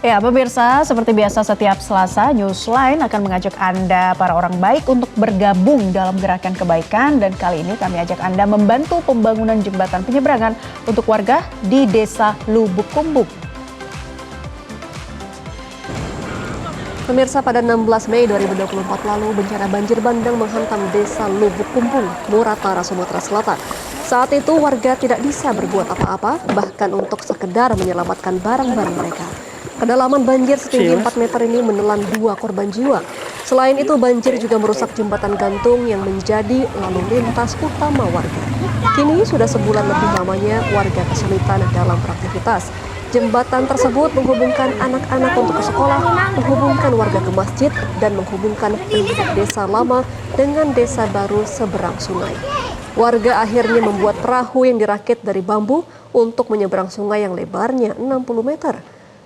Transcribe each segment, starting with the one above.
Ya, pemirsa, seperti biasa setiap Selasa, Newsline akan mengajak Anda, para orang baik, untuk bergabung dalam gerakan kebaikan. Dan kali ini kami ajak Anda membantu pembangunan jembatan penyeberangan untuk warga di Desa Lubuk Kumbung. Pemirsa, pada 16 Mei 2024 lalu, bencana banjir bandang menghantam Desa Lubuk Kumbung, Muratara, Sumatera Selatan. Saat itu warga tidak bisa berbuat apa-apa, bahkan untuk sekedar menyelamatkan barang-barang mereka. Kedalaman banjir setinggi 4 meter ini menelan 2 korban jiwa. Selain itu, banjir juga merusak jembatan gantung yang menjadi lalu lintas utama warga. Kini sudah sebulan lebih lamanya warga kesulitan dalam beraktivitas. Jembatan tersebut menghubungkan anak-anak untuk ke sekolah, menghubungkan warga ke masjid, dan menghubungkan penduduk desa lama dengan desa baru seberang sungai. Warga akhirnya membuat perahu yang dirakit dari bambu untuk menyeberang sungai yang lebarnya 60 meter.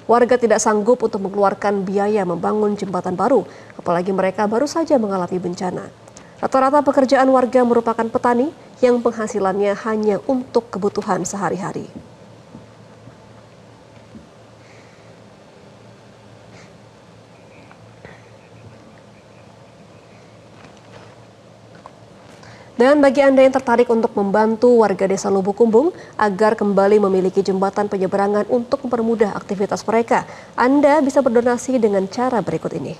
Warga tidak sanggup untuk mengeluarkan biaya membangun jembatan baru, apalagi mereka baru saja mengalami bencana. Rata-rata pekerjaan warga merupakan petani yang penghasilannya hanya untuk kebutuhan sehari-hari. Dan bagi Anda yang tertarik untuk membantu warga Desa Lubuk Kumbung agar kembali memiliki jembatan penyeberangan untuk mempermudah aktivitas mereka, Anda bisa berdonasi dengan cara berikut ini.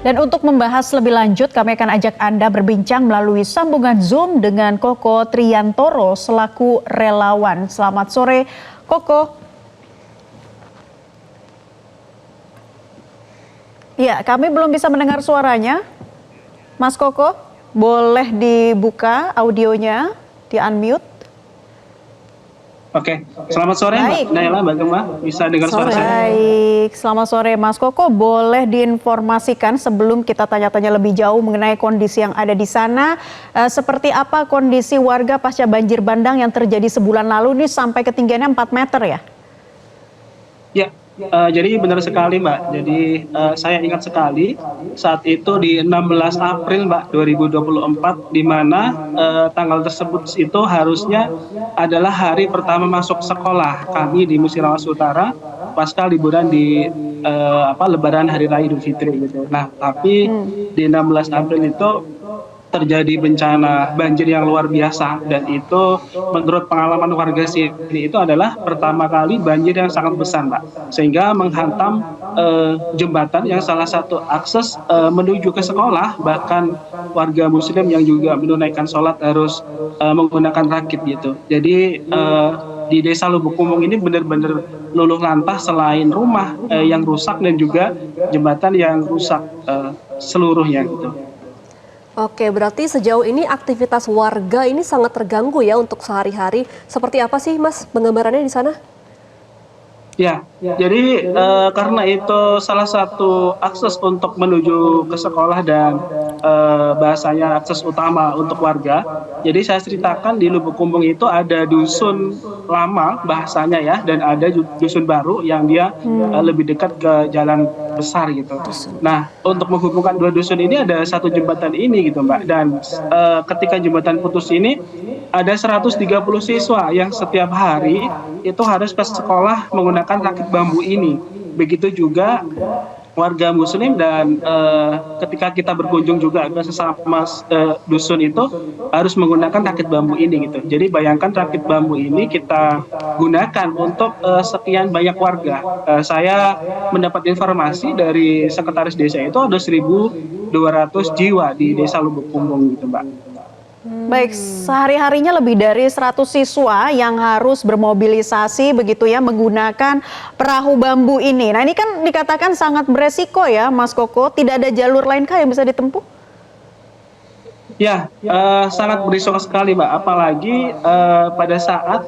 Dan untuk membahas lebih lanjut, kami akan ajak Anda berbincang melalui sambungan Zoom dengan Koko Triantoro selaku relawan. Selamat sore, Koko. Ya, kami belum bisa mendengar suaranya. Mas Koko, boleh dibuka audionya, di-unmute. Oke, selamat sore Mbak Naila, Mbak Gemma, bisa dengar suara saya? Baik, selamat sore Mas Koko, boleh diinformasikan sebelum kita tanya-tanya lebih jauh mengenai kondisi yang ada di sana, seperti apa kondisi warga pasca banjir bandang yang terjadi sebulan lalu ini sampai ketinggiannya 4 meter ya? Ya, jadi benar sekali Mbak, jadi saya ingat sekali saat itu di 16 April Mbak 2024, di mana tanggal tersebut itu harusnya adalah hari pertama masuk sekolah kami di Musirawas Utara pasca liburan di Lebaran Hari Raya Idul Fitri gitu. Nah, tapi di 16 April itu terjadi bencana banjir yang luar biasa, dan itu menurut pengalaman warga sini itu adalah pertama kali banjir yang sangat besar Mbak, sehingga menghantam jembatan yang salah satu akses menuju ke sekolah. Bahkan warga muslim yang juga menunaikan sholat harus menggunakan rakit gitu. Jadi di Desa Lubuk Kumbung ini benar-benar luluh lantah, selain rumah yang rusak dan juga jembatan yang rusak seluruhnya gitu. Oke, berarti sejauh ini aktivitas warga ini sangat terganggu ya untuk sehari-hari. Seperti apa sih Mas penggambarannya di sana? Ya, jadi karena itu salah satu akses untuk menuju ke sekolah dan bahasanya akses utama untuk warga. Jadi saya ceritakan di Lubuk Kumbung itu ada dusun lama bahasanya ya, dan ada dusun baru yang dia lebih dekat ke jalan besar gitu. Nah, untuk menghubungkan dua dusun ini ada satu jembatan ini gitu Mbak, dan ketika jembatan putus ini ada 130 siswa yang setiap hari itu harus ke sekolah menggunakan rakit bambu ini. Begitu juga warga muslim, dan ketika kita berkunjung juga ke sesama dusun itu harus menggunakan rakit bambu ini gitu. Jadi bayangkan rakit bambu ini kita gunakan untuk sekian banyak warga. Saya mendapat informasi dari sekretaris desa itu ada 1.200 jiwa di Desa Lubuk Kumbung gitu Mbak. Baik, sehari-harinya lebih dari 100 siswa yang harus bermobilisasi begitu ya menggunakan perahu bambu ini. Nah, ini kan dikatakan sangat beresiko ya Mas Koko, tidak ada jalur lainkah yang bisa ditempuh? Ya, sangat berisiko sekali Mbak, apalagi pada saat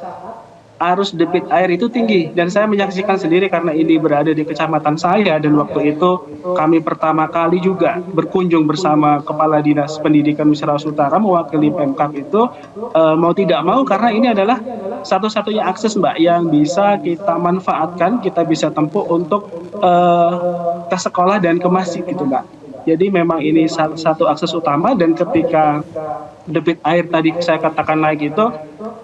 arus debit air itu tinggi, dan saya menyaksikan sendiri karena ini berada di kecamatan saya, dan waktu itu kami pertama kali juga berkunjung bersama Kepala Dinas Pendidikan Musirawas Utara mewakili Pemkab itu, mau tidak mau karena ini adalah satu-satunya akses Mbak yang bisa kita manfaatkan, kita bisa tempuh untuk ke sekolah dan ke masjid gitu Mbak. Jadi memang ini satu akses utama, dan ketika debit air tadi saya katakan naik itu,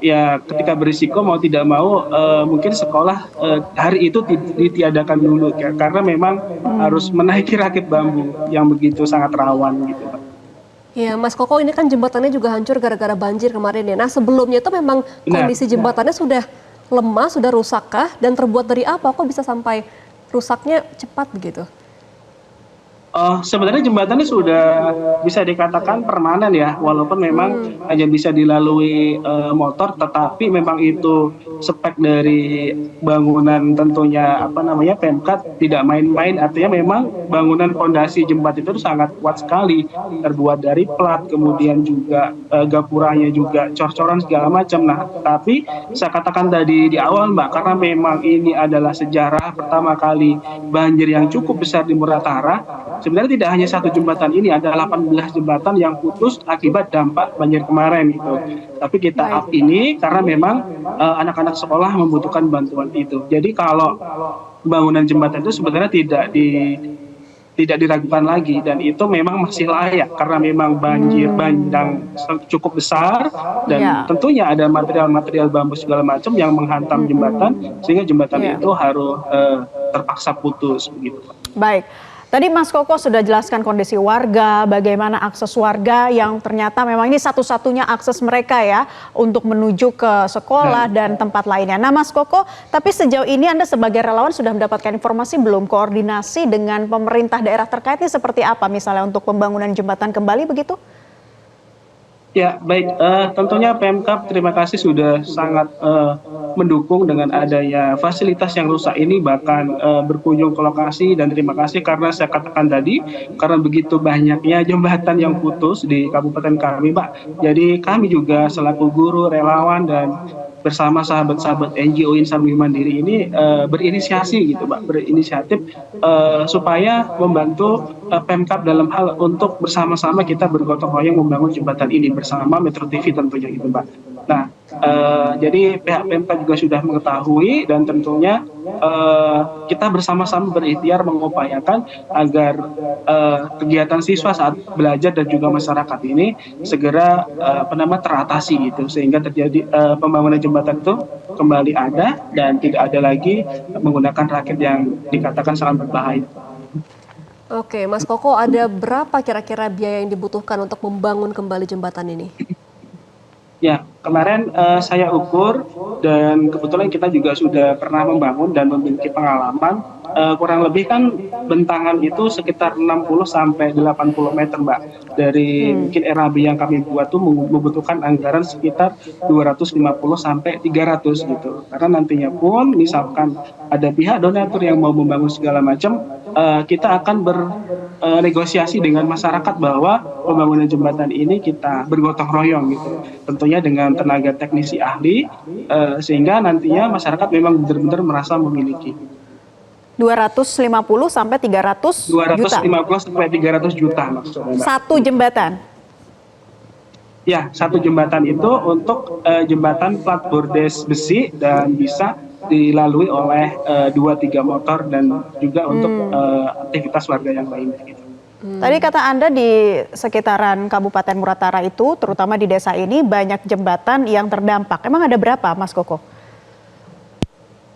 ya ketika berisiko mau tidak mau mungkin sekolah hari itu ditiadakan dulu ya, karena memang harus menaiki rakit bambu yang begitu sangat rawan gitu Pak. Ya, Mas Koko, ini kan jembatannya juga hancur gara-gara banjir kemarin ya. Nah, sebelumnya itu memang Benar. kondisi jembatannya sudah lemah, sudah rusakkah, dan terbuat dari apa? Kok bisa sampai rusaknya cepat begitu? Sebenarnya jembatannya sudah bisa dikatakan permanen ya, walaupun memang hanya bisa dilalui motor, tetapi memang itu spek dari bangunan tentunya Pemkab tidak main-main, artinya memang bangunan fondasi jembatan itu sangat kuat sekali, terbuat dari plat, kemudian juga gapuranya juga cor-coran segala macam. Nah, tapi saya katakan tadi di awal Mbak, karena memang ini adalah sejarah pertama kali banjir yang cukup besar di Muratara. Sebenarnya tidak hanya satu jembatan ini, ada 18 jembatan yang putus akibat dampak banjir kemarin gitu. Tapi kita up ini karena memang anak-anak sekolah membutuhkan bantuan itu. Jadi kalau bangunan jembatan itu sebenarnya tidak diragukan lagi, dan itu memang masih layak karena memang banjir bandang cukup besar, dan tentunya ada material-material bambu segala macam yang menghantam jembatan sehingga jembatan itu harus terpaksa putus begitu Pak. Baik. Tadi Mas Koko sudah jelaskan kondisi warga, bagaimana akses warga yang ternyata memang ini satu-satunya akses mereka ya untuk menuju ke sekolah dan tempat lainnya. Nah Mas Koko, tapi sejauh ini Anda sebagai relawan sudah mendapatkan informasi belum, koordinasi dengan pemerintah daerah terkait ini seperti apa misalnya untuk pembangunan jembatan kembali begitu? Ya, baik. Tentunya Pemkab terima kasih sudah sangat mendukung dengan adanya fasilitas yang rusak ini, bahkan berkunjung ke lokasi, dan terima kasih karena saya katakan tadi, karena begitu banyaknya jembatan yang putus di kabupaten kami, Pak. Jadi kami juga selaku guru, relawan, dan bersama sahabat-sahabat NGO Insan Mandiri ini berinisiasi gitu Pak, berinisiatif supaya membantu Pemkab dalam hal untuk bersama-sama kita bergotong royong membangun jembatan ini bersama Metro TV tentunya gitu Pak. Nah, jadi pihak Pemkab juga sudah mengetahui, dan tentunya kita bersama-sama berikhtiar mengupayakan agar kegiatan siswa saat belajar dan juga masyarakat ini segera teratasi gitu, sehingga terjadi pembangunan jembatan itu kembali ada dan tidak ada lagi menggunakan rakit yang dikatakan sangat berbahaya. Oke, Mas Koko, ada berapa kira-kira biaya yang dibutuhkan untuk membangun kembali jembatan ini? Ya, kemarin saya ukur, dan kebetulan kita juga sudah pernah membangun dan memiliki pengalaman. Kurang lebih kan bentangan itu sekitar 60 sampai 80 meter Mbak. Dari mungkin RAB yang kami buat tuh membutuhkan anggaran sekitar 250 sampai 300 gitu. Karena nantinya pun misalkan ada pihak donatur yang mau membangun segala macam, kita akan bernegosiasi dengan masyarakat bahwa pembangunan jembatan ini kita bergotong royong gitu. Tentunya dengan tenaga teknisi ahli, sehingga nantinya masyarakat memang benar-benar merasa memiliki. 250 sampai 300 juta? 250 sampai 300 juta maksudnya Mbak. Satu jembatan? Ya, satu jembatan itu untuk jembatan plat bordes besi dan bisa dilalui oleh 2-3 motor dan juga untuk aktivitas warga yang lainnya gitu. Tadi kata Anda di sekitaran Kabupaten Muratara itu, terutama di desa ini banyak jembatan yang terdampak. Emang ada berapa Mas Koko?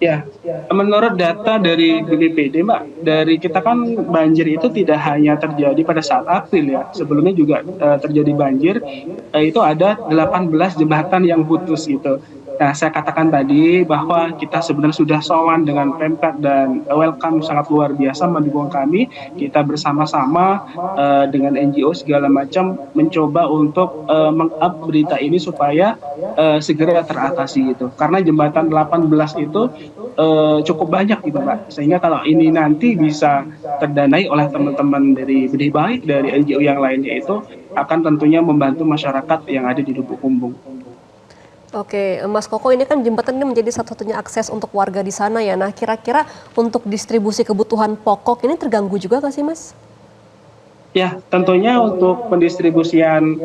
Ya, menurut data dari BPBD Mbak, dari kita kan banjir itu tidak hanya terjadi pada saat April ya, sebelumnya juga terjadi banjir, itu ada 18 jembatan yang putus gitu. Nah, saya katakan tadi bahwa kita sebenarnya sudah sowan dengan Pemkab dan welcome sangat luar biasa mendukung kami. Kita bersama-sama dengan NGO segala macam mencoba untuk meng-up berita ini supaya segera teratasi gitu. Karena jembatan 18 itu cukup banyak gitu Pak. Sehingga kalau ini nanti bisa terdanai oleh teman-teman dari Benih Baik, dari NGO yang lainnya, itu akan tentunya membantu masyarakat yang ada di Lubuk Kumbung. Oke, Mas Koko, ini kan jembatan ini menjadi satu-satunya akses untuk warga di sana ya. Nah, kira-kira untuk distribusi kebutuhan pokok ini terganggu juga nggak sih, Mas? Ya, tentunya untuk pendistribusian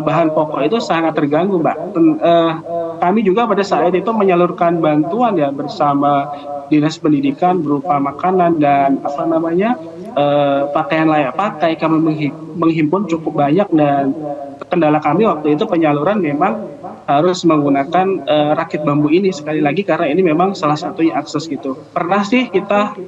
bahan pokok itu sangat terganggu, Mbak. Kami juga pada saat itu menyalurkan bantuan ya bersama Dinas Pendidikan berupa makanan dan pakaian layak pakai. Kami menghimpun cukup banyak dan kendala kami waktu itu penyaluran memang harus menggunakan rakit bambu ini sekali lagi karena ini memang salah satunya akses gitu. Pernah sih kita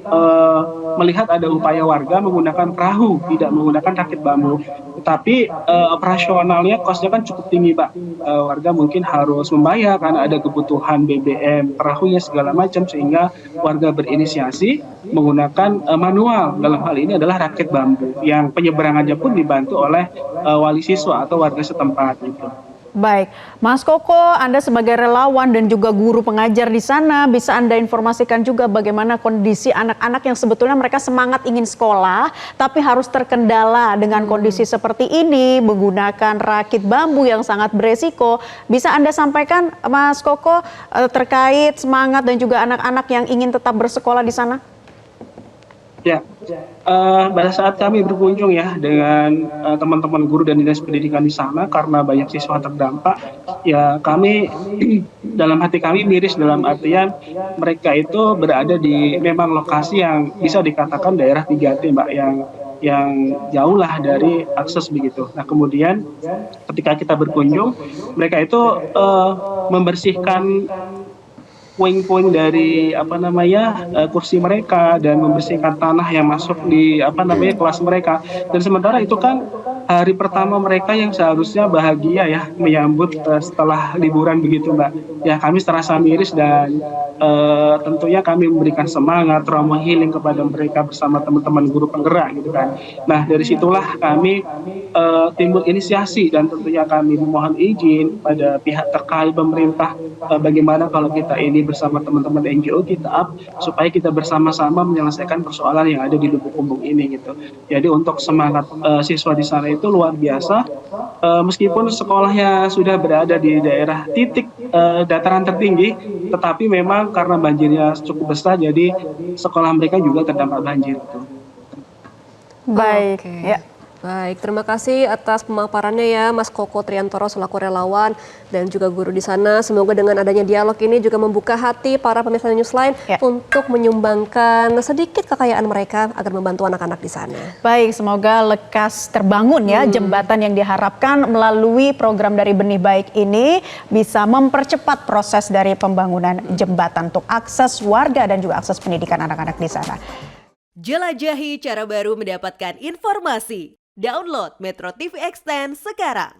melihat ada upaya warga menggunakan perahu, tidak menggunakan rakit bambu. Tetapi operasionalnya kosnya kan cukup tinggi, Pak. Warga mungkin harus membayar karena ada kebutuhan BBM, perahunya segala macam sehingga warga berinisiasi menggunakan manual. Dalam hal ini adalah rakit bambu yang penyeberangannya pun dibantu oleh wali siswa atau warga setempat gitu. Baik, Mas Koko, Anda sebagai relawan dan juga guru pengajar di sana, bisa Anda informasikan juga bagaimana kondisi anak-anak yang sebetulnya mereka semangat ingin sekolah, tapi harus terkendala dengan kondisi seperti ini, menggunakan rakit bambu yang sangat beresiko. Bisa Anda sampaikan, Mas Koko, terkait semangat dan juga anak-anak yang ingin tetap bersekolah di sana? Ya, pada saat kami berkunjung ya dengan teman-teman guru dan dinas pendidikan di sana karena banyak siswa terdampak, ya kami dalam hati kami miris dalam artian mereka itu berada di memang lokasi yang bisa dikatakan daerah 3T, Mbak, yang jauh lah dari akses begitu. Nah kemudian ketika kita berkunjung, mereka itu membersihkan puing-puing dari kursi mereka dan membersihkan tanah yang masuk di kelas mereka. Dan sementara itu kan hari pertama mereka yang seharusnya bahagia ya menyambut setelah liburan begitu, Mbak. Ya kami terasa miris dan tentunya kami memberikan semangat trauma healing kepada mereka bersama teman-teman guru penggerak gitu kan. Nah dari situlah kami timbul inisiasi dan tentunya kami memohon izin pada pihak terkait pemerintah bagaimana kalau kita ini bersama teman-teman NGO kita supaya kita bersama-sama menyelesaikan persoalan yang ada di Lubuk Kumbung ini gitu. Jadi untuk semangat siswa di sana itu luar biasa. Meskipun sekolahnya sudah berada di daerah titik dataran tertinggi, tetapi memang karena banjirnya cukup besar, jadi sekolah mereka juga terdampak banjir. Baik, Oke. ya. Baik, terima kasih atas pemaparannya ya Mas Koko Triantoro selaku relawan dan juga guru di sana. Semoga dengan adanya dialog ini juga membuka hati para pemirsa Newsline untuk menyumbangkan sedikit kekayaan mereka agar membantu anak-anak di sana. Baik, semoga lekas terbangun ya jembatan yang diharapkan melalui program dari Benih Baik ini bisa mempercepat proses dari pembangunan jembatan untuk akses warga dan juga akses pendidikan anak-anak di sana. Jelajahi cara baru mendapatkan informasi. Download Metro TV Extend sekarang.